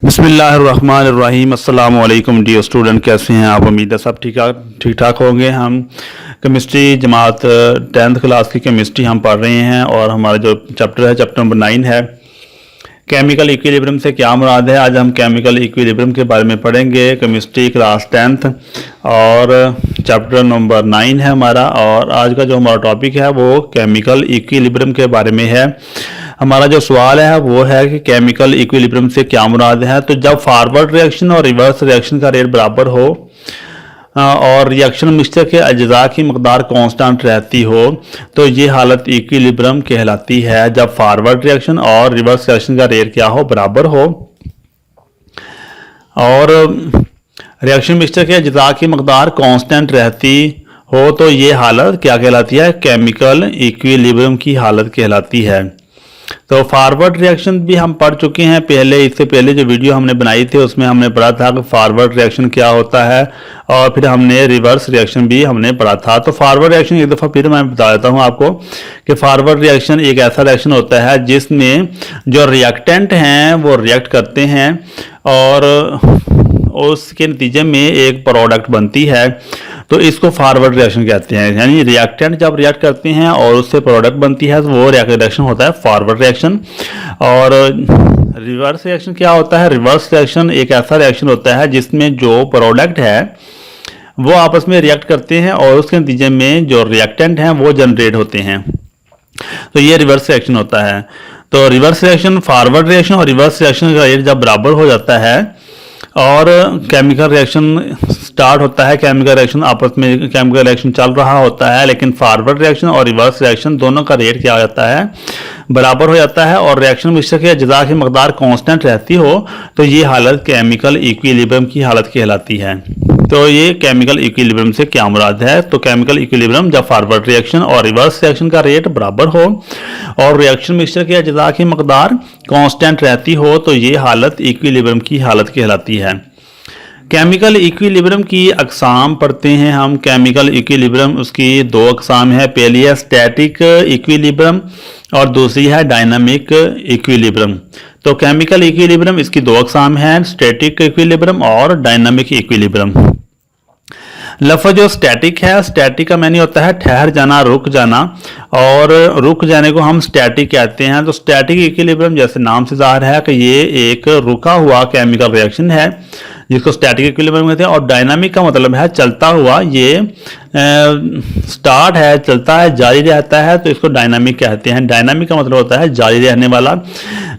बिस्मिल्लाहिर्रहमानिर्रहीम। अस्सलाम वालेकुम डियर स्टूडेंट, कैसे हैं आप? उम्मीद है सब ठीक ठाक होंगे। हम केमिस्ट्री जमात 10th क्लास की केमिस्ट्री हम पढ़ रहे हैं और हमारा जो चैप्टर है चैप्टर नंबर 9 है। केमिकल इक्विलिब्रियम से क्या मुराद है? आज हम केमिकल इक्विलिब्रियम के बारे में पढ़ेंगे। केमिस्ट्री क्लास 10th और चैप्टर नंबर 9 है हमारा। और आज का जो हमारा टॉपिक है वो केमिकल इक्विलिब्रियम के बारे में है। हमारा जो सवाल है वो है कि केमिकल इक्विलिब्रियम से क्या मुराद है। तो जब फॉरवर्ड रिएक्शन और रिवर्स रिएक्शन का रेट बराबर हो और रिएक्शन मिक्सचर के अज्जा की मकदार कांस्टेंट रहती हो तो ये हालत इक्विलिब्रियम कहलाती है। जब फॉरवर्ड रिएक्शन और रिवर्स रिएक्शन का रेट क्या हो, बराबर हो और रिएक्शन मिक्सचर के अज्जा की मकदार कांस्टेंट रहती हो तो ये हालत क्या कहलाती है? केमिकल इक्विलिब्रियम की हालत कहलाती है। तो फॉरवर्ड रिएक्शन भी हम पढ़ चुके हैं पहले। इससे पहले जो वीडियो हमने बनाई थी उसमें हमने पढ़ा था कि फॉरवर्ड रिएक्शन क्या होता है और फिर हमने रिवर्स रिएक्शन भी हमने पढ़ा था। तो फॉरवर्ड रिएक्शन एक दफ़ा फिर मैं बता देता हूं आपको कि फॉरवर्ड रिएक्शन एक ऐसा रिएक्शन होता है जिसमें जो रिएक्टेंट हैं वो रिएक्ट करते हैं और उसके नतीजे में एक प्रोडक्ट बनती है, तो इसको फॉरवर्ड रिएक्शन कहते हैं। यानी रिएक्टेंट जब रिएक्ट करते हैं और उससे प्रोडक्ट बनती है तो वो रिएक्शन होता है फॉरवर्ड रिएक्शन। और रिवर्स रिएक्शन क्या होता है? रिवर्स रिएक्शन एक ऐसा रिएक्शन होता है जिसमें जो प्रोडक्ट है वो आपस में रिएक्ट करते हैं और उसके नतीजे में जो रिएक्टेंट हैं वो जनरेट होते हैं। तो ये रिवर्स रिएक्शन होता है। तो रिवर्स रिएक्शन, फॉरवर्ड रिएक्शन और रिवर्स रिएक्शन का रेट जब बराबर हो जाता है और केमिकल रिएक्शन स्टार्ट होता है, केमिकल रिएक्शन आपस में केमिकल रिएक्शन चल रहा होता है, लेकिन फॉरवर्ड रिएक्शन और रिवर्स रिएक्शन दोनों का रेट क्या हो जाता है? बराबर हो जाता है और रिएक्शन मिक्सचर के अज्जा की मकदार कांस्टेंट रहती हो तो ये हालत केमिकल इक्विलिब्रियम की हालत कहलाती है। तो ये केमिकल इक्विलिब्रियम से क्या मुराद है? तो केमिकल इक्विलिब्रियम जब फॉरवर्ड रिएक्शन और रिवर्स रिएक्शन का रेट बराबर हो और रिएक्शन मिक्सचर के अज्जा की मकदार कांस्टेंट रहती हो तो ये हालत इक्विलिब्रियम की हालत कहलाती है। केमिकल इक्विलिब्रियम की अकसाम पढ़ते हैं हम। केमिकल इक्विलिब्रियम उसकी दो अकसाम है। पहली है स्टैटिक इक्विलिब्रियम और दूसरी है डायनामिक इक्विलिब्रियम। तो केमिकल इक्विलिब्रियम इसकी दो अकसाम हैं, स्टैटिक इक्विलिब्रियम और डायनामिक इक्विलिब्रियम। लफ्ज़ जो स्टैटिक है, स्टैटिक का माने होता है ठहर जाना, रुक जाना, और रुक जाने को हम स्टैटिक कहते हैं। तो स्टैटिक इक्विलिब्रियम जैसे नाम से ज़ाहिर है कि ये एक रुका हुआ केमिकल रिएक्शन है जिसको स्टैटिक इक्विलिब्रियम कहते हैं। और डायनामिक का मतलब है चलता हुआ, ये स्टार्ट है, चलता है, जारी रहता है, तो इसको डायनामिक कहते हैं। डायनामिक का मतलब होता है जारी रहने वाला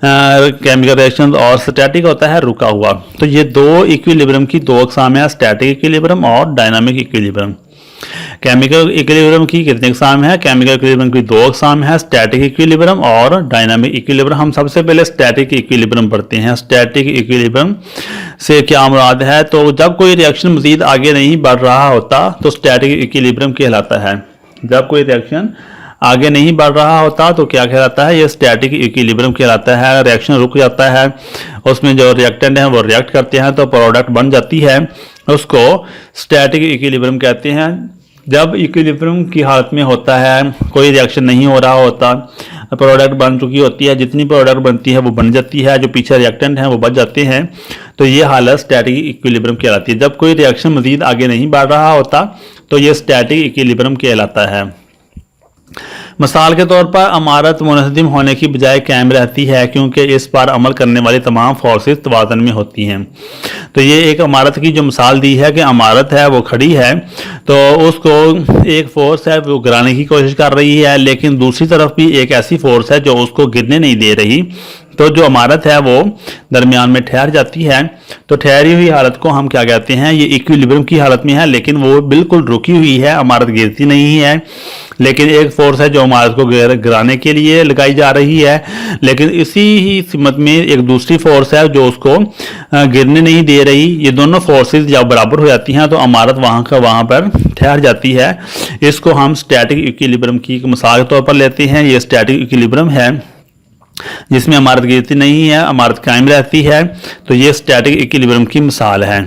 केमिकल रिएक्शन और स्टैटिक होता है रुका हुआ। तो ये दो इक्विलिब्रियम की दो अकसाम है, स्टैटिक इक्विलिब्रियम और डायनामिक इक्विलिब्रियम। केमिकल इक्विलिब्रियम की कितने अकसाम है? केमिकल इक्विलिब्रियम की दो अकसाम है, स्टैटिक इक्विलिब्रियम और डायनामिक इक्विलिब्रियम। हम सबसे पहले स्टैटिक इक्विलिब्रियम पढ़ते हैं। स्टैटिक इक्विलिब्रियम से क्या मुराद है? तो जब कोई रिएक्शन मजीद आगे नहीं बढ़ रहा होता तो स्टैटिक इक्विलिब्रियम कहलाता है। जब कोई रिएक्शन आगे नहीं बढ़ रहा होता तो क्या कहलाता है? ये स्टैटिक इक्विलिब्रियम कहलाता है। रिएक्शन रुक जाता है, उसमें जो रिएक्टेंट हैं वो रिएक्ट करते हैं तो प्रोडक्ट बन जाती है, उसको स्टैटिक इक्विलिब्रियम कहते हैं। जब इक्विलिब्रियम की हालत में होता है, कोई रिएक्शन नहीं हो रहा होता, प्रोडक्ट बन चुकी होती है, जितनी प्रोडक्ट बनती है वो बन जाती है, जो पीछे रिएक्टेंट हैं वो बच जाते हैं, तो ये हालत स्टैटिक इक्विलिब्रियम कहलाती है। जब कोई रिएक्शन मजीद आगे नहीं बढ़ रहा होता तो ये स्टैटिक इक्विलिब्रियम कहलाता है। मिसाल के तौर पर इमारत मुनहदिम होने की बजाय कायम रहती है क्योंकि इस पर अमल करने वाली तमाम फोर्सेस तवाज़ुन में होती हैं। तो ये एक इमारत की जो मिसाल दी है कि इमारत है वो खड़ी है तो उसको एक फोर्स है वो गिराने की कोशिश कर रही है, लेकिन दूसरी तरफ भी एक ऐसी फोर्स है जो उसको गिरने नहीं दे रही, तो जो इमारत है वो दरमियान में ठहर जाती है। तो ठहरी हुई हालत को हम क्या कहते हैं? ये इक्विलिब्रियम की हालत में है, लेकिन वो बिल्कुल रुकी हुई है, इमारत गिरती नहीं है, लेकिन एक फोर्स है जो इमारत को गिराने के लिए लगाई जा रही है, लेकिन इसी ही सिमत में एक दूसरी फोर्स है जो उसको गिरने नहीं दे रही। ये दोनों फोर्सेस जब बराबर हो जाती हैं तो इमारत वहाँ पर ठहर जाती है। इसको हम स्टैटिक इक्विलिब्रियम की मिसाल के तौर पर लेते हैं। ये स्टैटिक इक्विलिब्रियम है जिसमें इमारत गिरती नहीं है, इमारत कायम रहती है, तो ये स्टैटिक इक्विलिब्रियम की मिसाल है।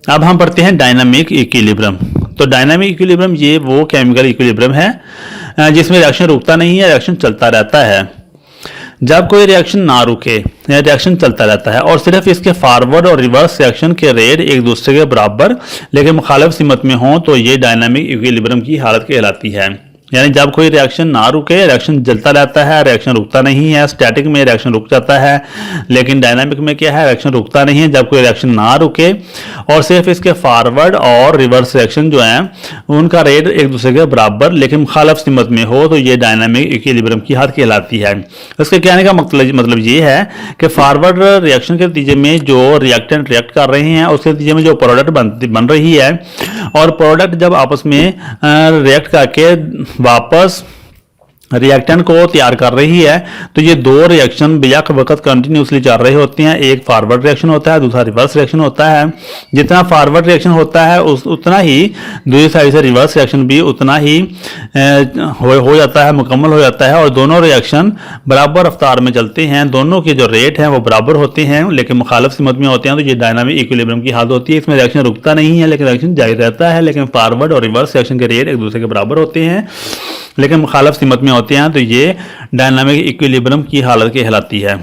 अब हम पढ़ते हैं डायनामिक इक्विलिब्रियम। तो डायनामिक इक्विलिब्रियम ये वो केमिकल इक्विलिब्रियम है जिसमें रिएक्शन रुकता नहीं है, रिएक्शन चलता रहता है। जब कोई रिएक्शन ना रुके या रिएक्शन चलता रहता है और सिर्फ इसके फॉरवर्ड और रिवर्स रिएक्शन के रेट एक दूसरे के बराबर लेकिन मुखालिफ सिमत में हो तो ये डायनामिक इक्विलिब्रियम की हालत कहलाती है। यानी जब कोई रिएक्शन ना रुके, रिएक्शन चलता रहता है, रिएक्शन रुकता नहीं है। स्टैटिक में रिएक्शन रुक जाता है, लेकिन डायनामिक में क्या है, रिएक्शन रुकता नहीं है। जब कोई रिएक्शन ना रुके और सिर्फ इसके फॉरवर्ड और रिवर्स रिएक्शन जो है उनका रेट एक दूसरे के बराबर लेकिन मुखालिफ सिमत में हो तो ये डायनामिक इक्विलिब्रियम की हालत कहलाती है। इसके कहने का मतलब ये है कि फॉरवर्ड रिएक्शन के नतीजे में जो रिएक्टेंट रिएक्ट कर रहे हैं उसके नतीजे में जो प्रोडक्ट बन रही है और प्रोडक्ट जब आपस में रिएक्ट करके वापस रिएक्टेंट को तैयार कर रही है तो ये दो रिएक्शन बेयक वक्त कंटिन्यूसली चल रहे होते हैं। एक फॉरवर्ड रिएक्शन होता है, दूसरा रिवर्स रिएक्शन होता है। जितना फॉरवर्ड रिएक्शन होता है उतना ही दूसरी साइड से रिवर्स रिएक्शन भी उतना ही हो जाता है, मुकम्मल हो जाता है और दोनों रिएक्शन बराबर रफ्तार में चलते हैं। दोनों के जो रेट हैं वो बराबर होते हैं लेकिन मुखालिफ सिमत में होते हैं तो ये डायनामिक इक्विलिब्रियम की हालत होती है। इसमें रिएक्शन रुकता नहीं है लेकिन रिएक्शन जारी रहता है, लेकिन फॉरवर्ड और रिवर्स रिएक्शन के रेट एक दूसरे के बराबर होते हैं लेकिन मुखालिफ सिमत में होते हैं तो ये डायनामिक इक्विलिब्रियम की हालत कहलाती है।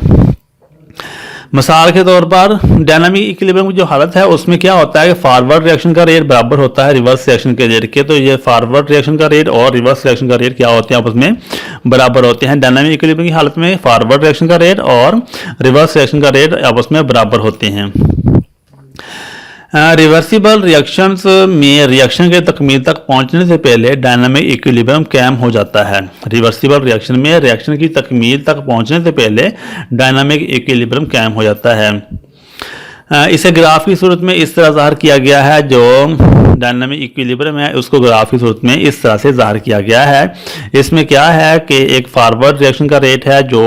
मिसाल के तौर पर डायनामिक इक्विलिब्रियम की जो हालत है उसमें क्या होता है कि फॉरवर्ड रिएक्शन का रेट बराबर होता है रिवर्स रिएक्शन के रेट के, तो ये फॉरवर्ड रिएक्शन का रेट और रिवर्स रिएक्शन का रेट क्या होते हैं, आपस में बराबर होते हैं। डायनामिक इक्विलिब्रियम की हालत में फॉरवर्ड रिएक्शन का रेट और रिवर्स रिएक्शन का रेट आपस में बराबर होते हैं। रिवर्सिबल रिएक्शंस में रिएक्शन के तकमील तक पहुंचने से पहले डायनामिक इक्विलिब्रियम कायम हो जाता है। रिवर्सिबल रिएक्शन में रिएक्शन की तकमील तक पहुंचने से पहले डायनामिक इक्विलिब्रियम कायम हो जाता है। इसे ग्राफ की सूरत में इस तरह ज़ाहिर किया गया है, जो डायनामिक इक्विलिब्रियम है उसको ग्राफ की सूरत में इस तरह से ज़ाहिर किया गया है। इसमें क्या है कि एक फॉरवर्ड रिएक्शन का रेट है जो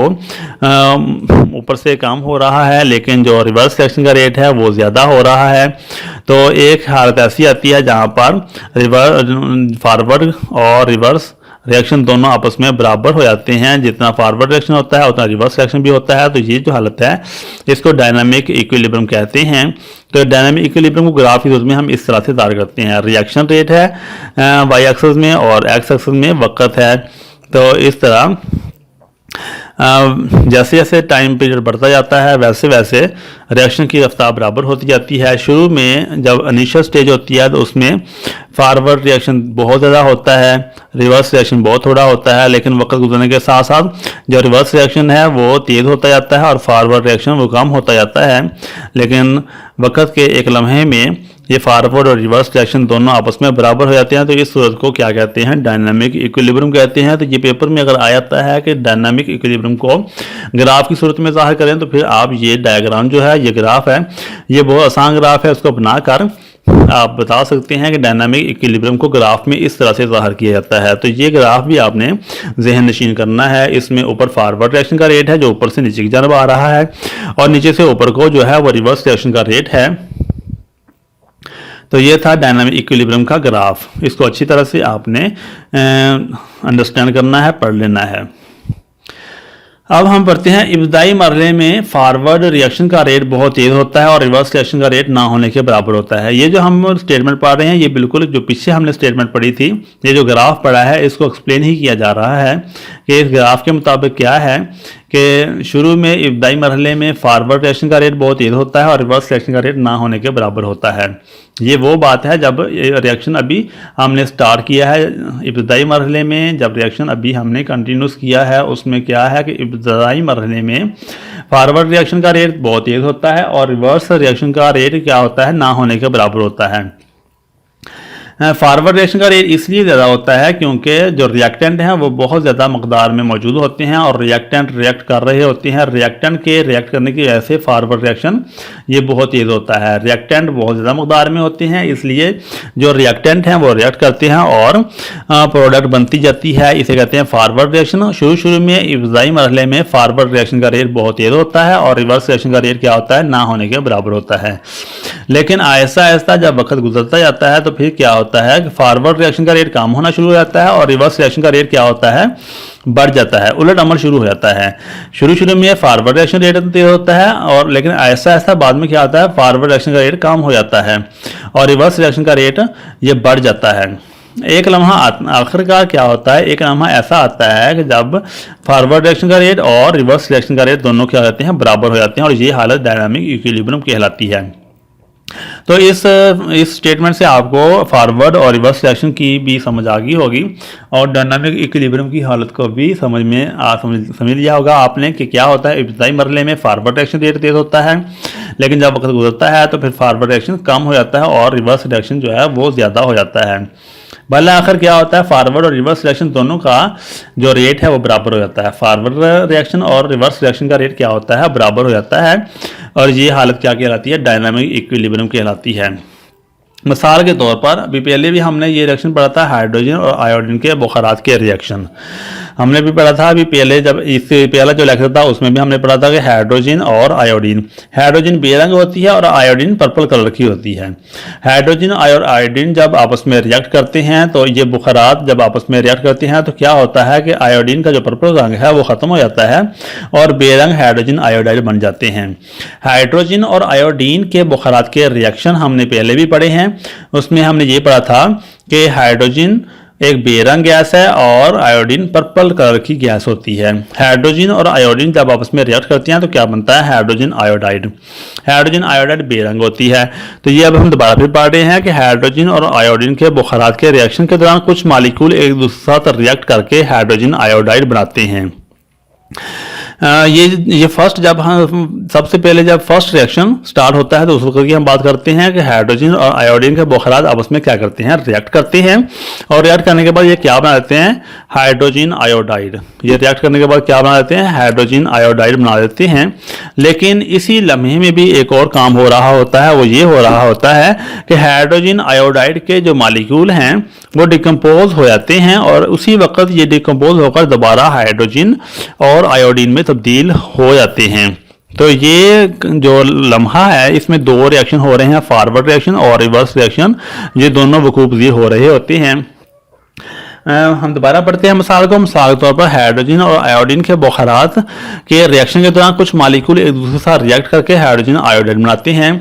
ऊपर से कम हो रहा है लेकिन जो रिवर्स रिएक्शन का रेट है वो ज़्यादा हो रहा है। तो एक हालत ऐसी आती है जहाँ पर फॉरवर्ड और रिवर्स रिएक्शन दोनों आपस में बराबर हो जाते हैं। जितना फॉरवर्ड रिएक्शन होता है उतना रिवर्स रिएक्शन भी होता है। तो ये जो हालत है इसको डायनामिक इक्विलिब्रियम कहते हैं। तो डायनामिक इक्विलिब्रियम को ग्राफ की सूरत में हम इस तरह से ज़ाहिर करते हैं। रिएक्शन रेट है वाई एक्सिस में और एक्स एक्सिस में वक्त है। तो इस तरह जैसे जैसे टाइम पीरियड बढ़ता जाता है वैसे वैसे रिएक्शन की रफ्तार बराबर होती जाती है। शुरू में जब इनिशियल स्टेज होती है तो उसमें फॉरवर्ड रिएक्शन बहुत ज़्यादा होता है, रिवर्स रिएक्शन बहुत थोड़ा होता है, लेकिन वक्त गुजरने के साथ साथ जो रिवर्स रिएक्शन है वो तेज़ होता जाता है और फॉरवर्ड रिएक्शन वो कम होता जाता है। लेकिन वक्त के एक लम्हे में ये फॉरवर्ड और रिवर्स रिएक्शन दोनों आपस में बराबर हो जाते हैं। तो इस सूरत को क्या कहते हैं, डायनामिक इक्विलिब्रियम कहते हैं। तो ये पेपर में अगर आ जाता है कि डायनामिक इक्विलिब्रियम को ग्राफ की सूरत में ज़ाहिर करें तो फिर आप ये डायग्राम जो है, ये ग्राफ है, ये बहुत आसान ग्राफ है, उसको बनाकर आप बता सकते हैं कि डायनामिक इक्विलिब्रियम को ग्राफ में इस तरह से ज़ाहिर किया जाता है। तो ये ग्राफ भी आपने जहन नशीन करना है। इसमें ऊपर फॉरवर्ड रिएक्शन का रेट है जो ऊपर से नीचे की जानब आ रहा है और नीचे से ऊपर को जो है वो रिवर्स रिएक्शन का रेट है। तो ये था डायनामिक इक्विलिब्रियम का ग्राफ। इसको अच्छी तरह से आपने अंडरस्टैंड करना है, पढ़ लेना है। अब हम पढ़ते हैं इब्तदाई मरहले में फॉरवर्ड रिएक्शन का रेट बहुत तेज़ होता है और रिवर्स रिएक्शन का रेट ना होने के बराबर होता है। ये जो हम स्टेटमेंट पढ़ रहे हैं ये बिल्कुल जो पीछे हमने स्टेटमेंट पढ़ी थी, ये जो ग्राफ पढ़ा है इसको एक्सप्लेन ही किया जा रहा है कि इस ग्राफ के मुताबिक क्या है कि शुरू में इब्तदाई मरहले में फॉरवर्ड रिएक्शन का रेट बहुत तेज़ होता है और रिवर्स रिएक्शन का रेट ना होने के बराबर होता है। ये वो बात है जब रिएक्शन अभी हमने स्टार्ट किया है इब्तदाई मरहले में, जब रिएक्शन अभी हमने कंटिन्यूस किया है उसमें क्या है कि इब्तदाई मरहले में फॉरवर्ड रिएक्शन का रेट बहुत तेज़ होता है और रिवर्स रिएक्शन का रेट क्या होता है, ना होने के बराबर होता है। फॉरवर्ड रिएक्शन का रेट इसलिए ज़्यादा होता है क्योंकि जो रिएक्टेंट हैं वो बहुत ज़्यादा मकदार में मौजूद होते हैं और रिएक्टेंट रिएक्ट कर रहे होते हैं। रिएक्टेंट के रिएक्ट करने की वजह से फॉरवर्ड रिएक्शन ये बहुत तेज़ होता है। रिएक्टेंट बहुत ज़्यादा मकदार में होते हैं इसलिए जो रिएक्टेंट हैं वो रिएक्ट करते हैं और प्रोडक्ट बनती जाती है। इसे कहते हैं फॉरवर्ड रिएक्शन। शुरू में इब्तदाई मरहले में फॉरवर्ड रिएक्शन का रेट बहुत तेज़ होता है और रिवर्स रिएक्शन का रेट क्या होता है, ना होने के बराबर होता है। लेकिन आहिस्ता आहिस्ता जब वक्त गुजरता जाता है तो फिर क्या होता है कि फॉरवर्ड रिएक्शन का रेट कम होना शुरू हो जाता है और रिवर्स रिएक्शन का रेट क्या होता है, बढ़ जाता है, उलट अमल शुरू हो जाता है। शुरू में फॉरवर्ड रिएक्शन रेट तेज होता है और लेकिन आहिस्ता आहिस्ता बाद में क्या होता है, फॉरवर्ड रिएक्शन का रेट कम हो जाता है और रिवर्स रिएक्शन का रेट ये बढ़ जाता है। एक लम्हा आखिरकार क्या होता है, एक लम्हा ऐसा आता है कि जब फॉरवर्ड रिएक्शन का रेट और रिवर्स रिएक्शन का रेट दोनों क्या हो जाते हैं, बराबर हो जाते हैं, और ये हालत डायनामिक इक्विलिब्रियम कहलाती है। तो इस स्टेटमेंट से आपको फॉरवर्ड और रिवर्स रिएक्शन की भी समझ आ गई होगी और डायनामिक इक्विलिब्रियम की हालत को भी समझ लिया होगा आपने कि क्या होता है। इब्तदाई मरहले में फॉरवर्ड रिएक्शन रेट तेज होता है, लेकिन जब वक्त गुजरता है तो फिर फॉरवर्ड रिएक्शन कम हो जाता है और रिवर्स रिएक्शन जो है वो ज़्यादा हो जाता है। भला आखिर क्या होता है, फॉरवर्ड और रिवर्स रिएक्शन दोनों का जो रेट है वो बराबर हो जाता है। फॉरवर्ड रिएक्शन और रिवर्स रिएक्शन का रेट क्या होता है, बराबर हो जाता है, और ये हालत क्या कहलाती है, डायनामिक इक्विलिब्रियम कहलाती है। मिसाल के तौर पर अभी पहले भी हमने ये रिएक्शन पढ़ा था, हाइड्रोजन और आयोडीन के बुखारात के रिएक्शन हमने भी पढ़ा था। अभी पहले जब इससे पहला जो लेक्चर था उसमें भी हमने पढ़ा था कि हाइड्रोजन और आयोडीन, हाइड्रोजन बेरंग होती है और आयोडीन पर्पल कलर की होती है। हाइड्रोजन और आयोडीन जब आपस में रिएक्ट करते हैं तो ये बुखारात जब आपस में रिएक्ट करते हैं तो क्या होता है कि आयोडीन का जो पर्पल रंग है वो खत्म हो जाता है और बेरंग हाइड्रोजन आयोडाइड बन जाते हैं। हाइड्रोजन और आयोडीन के बुखारात के रिएक्शन हमने पहले भी पढ़े हैं, उसमें हमने ये पढ़ा था कि हाइड्रोजन एक बेरंग गैस है और आयोडीन पर्पल कलर की गैस होती है। हाइड्रोजन और आयोडीन जब आपस में रिएक्ट करती हैं तो क्या बनता है, हाइड्रोजन आयोडाइड। हाइड्रोजन आयोडाइड बेरंग होती है। तो ये अब हम दोबारा फिर पढ़ रहे हैं कि हाइड्रोजन और आयोडीन के बुखारात के रिएक्शन के दौरान कुछ मालिक्यूल एक दूसरे के साथ रिएक्ट करके हाइड्रोजन आयोडाइड बनाते हैं। ये फर्स्ट जब हम सबसे पहले जब फर्स्ट रिएक्शन स्टार्ट होता है तो उस वक्त की हम बात करते हैं कि हाइड्रोजन और आयोडीन के बुखारात आपस में क्या करते हैं, रिएक्ट करते हैं, और रिएक्ट करने के बाद ये क्या बना देते हैं, हाइड्रोजन आयोडाइड। ये रिएक्ट करने के बाद क्या बना देते हैं, हाइड्रोजन आयोडाइड बना देते हैं। लेकिन इसी लम्हे में भी एक और काम हो रहा होता है, वो ये हो रहा होता है कि हाइड्रोजन आयोडाइड के जो मालिक्यूल हैं वो डिकम्पोज हो जाते हैं और उसी वक्त ये डिकम्पोज होकर दोबारा हाइड्रोजन और आयोडीन में तब्दील हो जाते हैं। तो ये जो लम्हा है इसमें दो रिएक्शन हो रहे हैं, फॉरवर्ड रिएक्शन और रिवर्स रिएक्शन, ये दोनों वकूफ पजीर हो रहे होते हैं। हम दोबारा पढ़ते हैं मिसाल को। मिसाल के तौर पर हाइड्रोजन और आयोडीन के बुखारात के रिएक्शन के दौरान कुछ मालिक्यूल एक दूसरे के साथ रिएक्ट करके हाइड्रोजन आयोडाइड बनाते हैं।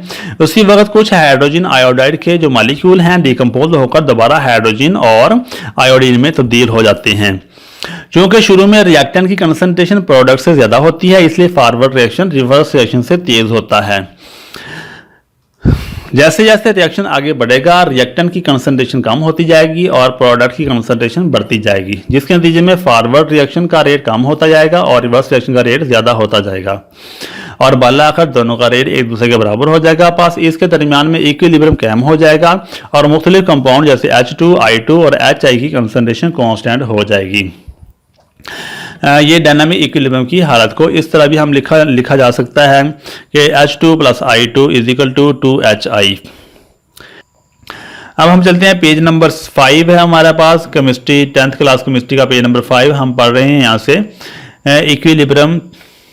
उसी वक्त कुछ हाइड्रोजन आयोडाइड के जो मालिक्यूल हैं डिकम्पोज होकर दोबारा हाइड्रोजन और आयोडीन में तब्दील हो जाते हैं। क्योंकि शुरू में रिएक्टेंट की कंसंट्रेशन प्रोडक्ट से ज्यादा होती है इसलिए फॉरवर्ड रिएक्शन रिवर्स रिएक्शन से तेज होता है। जैसे जैसे रिएक्शन आगे बढ़ेगा रिएक्टेंट की कंसंट्रेशन कम होती जाएगी और प्रोडक्ट की कंसंट्रेशन बढ़ती जाएगी, जिसके नतीजे में फॉरवर्ड रिएक्शन का रेट कम होता जाएगा और रिवर्स रिएक्शन का रेट ज्यादा होता जाएगा और बाला आकर दोनों का रेट एक दूसरे के बराबर हो जाएगा। पास इसके दरमियान में इक्विलिब्रियम कायम हो जाएगा और मुख्तलिफ कंपाउंड जैसे H2, I2 और HI की कंसंट्रेशन कांस्टेंट हो जाएगी। ये डायनामिक इक्विलिब्रियम की हालत को इस तरह भी हम लिखा जा सकता है कि H2 + I2 = 2HI। अब हम चलते हैं पेज नंबर 5 है हमारे पास, केमिस्ट्री 10th क्लास केमिस्ट्री का पेज नंबर 5 हम पढ़ रहे हैं। यहाँ से इक्विलिब्रियम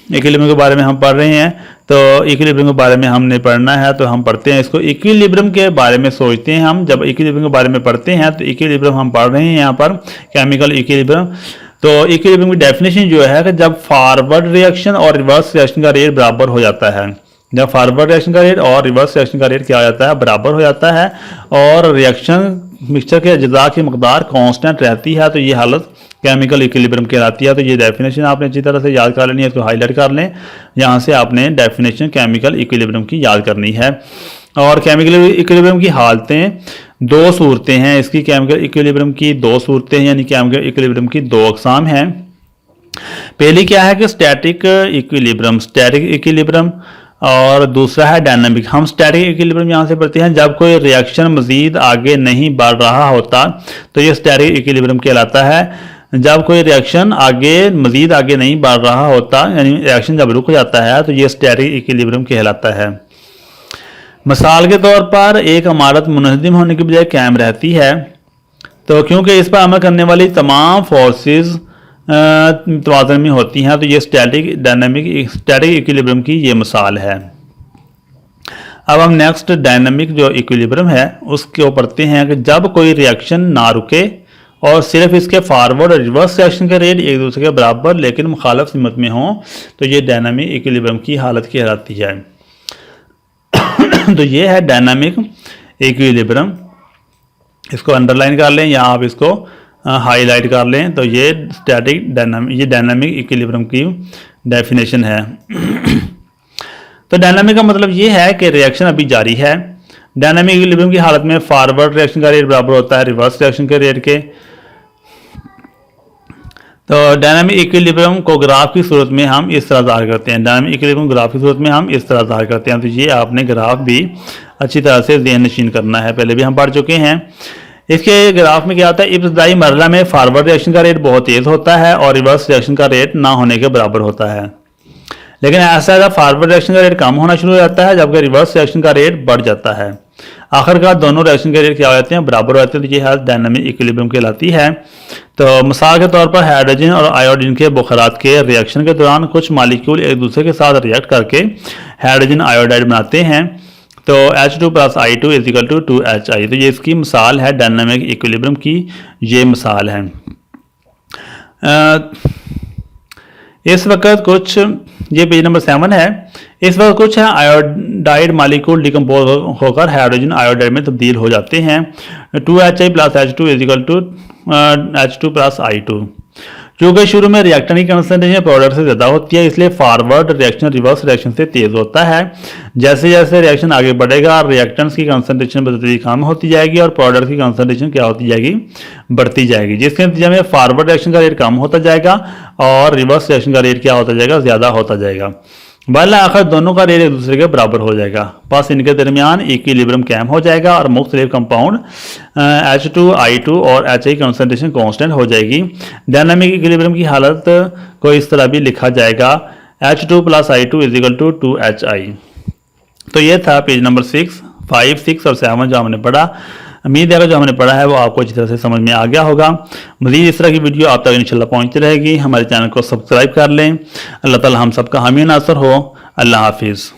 के बारे में हम पढ़ रहे हैं। तो इक्विलिब्रियम के बारे में हमने पढ़ना है तो हम पढ़ते हैं इसको। इक्विलिब्रियम के बारे में सोचते हैं हम, जब इक्विलिब्रियम के बारे में पढ़ते हैं तो इक्विलिब्रियम हम पढ़ रहे हैं यहाँ पर केमिकल इक्विलिब्रियम। तो इक्विलिब्रियम की डेफिनेशन जो है कि जब फॉरवर्ड रिएक्शन और रिवर्स रिएक्शन का रेट बराबर हो जाता है, जब फॉरवर्ड रिएक्शन का रेट और रिवर्स रिएक्शन का रेट क्या हो जाता है, बराबर हो जाता है और रिएक्शन मिक्सचर के अज्जा की मकदार कांस्टेंट रहती है, तो ये हालत केमिकल इक्विलिब्रियम कहलाती है। तो ये डेफिनेशन आपने अच्छी तरह से याद कर लेनी है, इसको हाईलाइट कर लें। यहाँ से आपने डेफिनेशन केमिकल इक्विलिब्रियम की याद करनी है। और केमिकल इक्विलिब्रियम की हालतें दो सूरतें हैं इसकी, केमिकल इक्विलिब्रियम की दो सूरतें हैं, यानी केमिकल इक्विलिब्रियम की दो अकसाम हैं। पहली क्या है कि स्टैटिक इक्विलिब्रियम और दूसरा है डायनामिक। हम स्टैटिक इक्विलिब्रियम यहाँ से पढ़ते हैं जब कोई रिएक्शन मजीद आगे नहीं बढ़ रहा होता तो ये स्टैटिक इक्विलिब्रियम कहलाता है। जब कोई रिएक्शन मजीद आगे नहीं बढ़ रहा होता यानी रिएक्शन जब रुक जाता है तो ये स्टैटिक इक्विलिब्रियम कहलाता है। मिसाल के तौर पर एक इमारत मुनहदिम होने की बजाय कायम रहती है तो क्योंकि इस पर अमल करने वाली तमाम फोर्सेस तवाज़ुन में होती हैं, तो ये स्टैटिक इक्विलिब्रियम की ये मिसाल है। अब हम नेक्स्ट डायनामिक जो इक्विलिब्रियम है उसको पढ़ते हैं कि जब कोई रिएक्शन ना रुके और सिर्फ इसके फॉरवर्ड और रिवर्स रिएक्शन के रेट एक दूसरे के बराबर लेकिन मुखालिफ सिमत में हो तो ये डायनामिक इक्विलिब्रियम की हालत कहलाती है। तो ये है डायनामिक इक्विलिब्रियम। इसको अंडरलाइन कर लें या आप इसको हाईलाइट कर लें। तो ये स्टैटिक डायनामिक, ये डायनामिक इक्विलिब्रियम की डेफिनेशन है। तो डायनामिक का मतलब ये है कि रिएक्शन अभी जारी है। डायनामिक इक्विलिब्रियम की हालत में फॉरवर्ड रिएक्शन का रेट बराबर होता है रिवर्स रिएक्शन के रेट के। तो डायनामिक इक्विलिब्रियम को ग्राफ की सूरत में हम इस तरह ज़ाहिर करते हैं। डायनामिक इक्विलिब्रियम ग्राफ की सूरत में हम इस तरह ज़ाहिर करते हैं। तो ये आपने ग्राफ भी अच्छी तरह से ज़हन नशीन करना है, पहले भी हम पढ़ चुके हैं। इसके ग्राफ में क्या होता है, इब्तदाई मरहला में फॉरवर्ड रिएक्शन का रेट बहुत तेज़ होता है और रिवर्स रिएक्शन का रेट ना होने के बराबर होता है। लेकिन ऐसा फॉरवर्ड रिएक्शन का रेट कम होना शुरू हो जाता है जबकि रिवर्स रिएक्शन का रेट बढ़ जाता है। आखिरकार दोनों रिएक्शन के रेट क्या हो जाते हैं, बराबर हो जाते हैं। तो ये हालत डायनामिक इक्विलिब्रियम कहलाती है। तो मिसाल के तौर पर हाइड्रोजन और आयोडीन के बुखारात के रिएक्शन के दौरान कुछ मालिक्यूल एक दूसरे के साथ रिएक्ट करके हाइड्रोजन आयोडाइड बनाते हैं। तो H2 + I2 = 2HI। तो ये इसकी मिसाल है, डायनामिक इक्विलिब्रियम की ये मिसाल है। इस वक्त कुछ, ये पेज नंबर 7 है। इस वक्त कुछ आयोडाइड मालिक्यूल डिकम्पोज होकर हाइड्रोजन आयोडाइड में तब्दील हो जाते हैं। 2HI + H2 = H2 + I2। चूँकि शुरू में रिएक्टेंट की कंसंट्रेशन प्रोडक्ट से ज़्यादा होती है, इसलिए फॉरवर्ड रिएक्शन रिवर्स रिएक्शन से तेज़ होता है। जैसे जैसे रिएक्शन आगे बढ़ेगा, रिएक्टेंट्स की कंसंट्रेशन बदतदरीज कम होती जाएगी और प्रोडक्ट की कंसंट्रेशन क्या होती जाएगी, बढ़ती जाएगी, जिसके नतीजे में फॉरवर्ड रिएक्शन का रेट कम होता जाएगा और रिवर्स रिएक्शन का रेट क्या होता जाएगा, ज़्यादा होता जाएगा। बहरहाल आखिर दोनों का रेट एक दूसरे के बराबर हो जाएगा, बस इनके दरमियान इक्विलिब्रियम कायम हो जाएगा और मुख्तलिफ कंपाउंड H2, I2 और HI कंसंट्रेशन कांस्टेंट हो जाएगी। डायनामिक इक्विलिब्रियम की हालत को इस तरह भी लिखा जाएगा, H2 + I2 = 2HI। तो ये था पेज नंबर 6, 5, 6 और 7 जो हमने पढ़ा। उम्मीद है कि जो हमने पढ़ा है वो आपको अच्छी तरह से समझ में आ गया होगा। मज़ीद इस तरह की वीडियो आप तक इंशाल्लाह पहुंचती रहेगी। हमारे चैनल को सब्सक्राइब कर लें। अल्लाह ताला हम सबका हामी नासर हो। अल्लाह हाफिज़।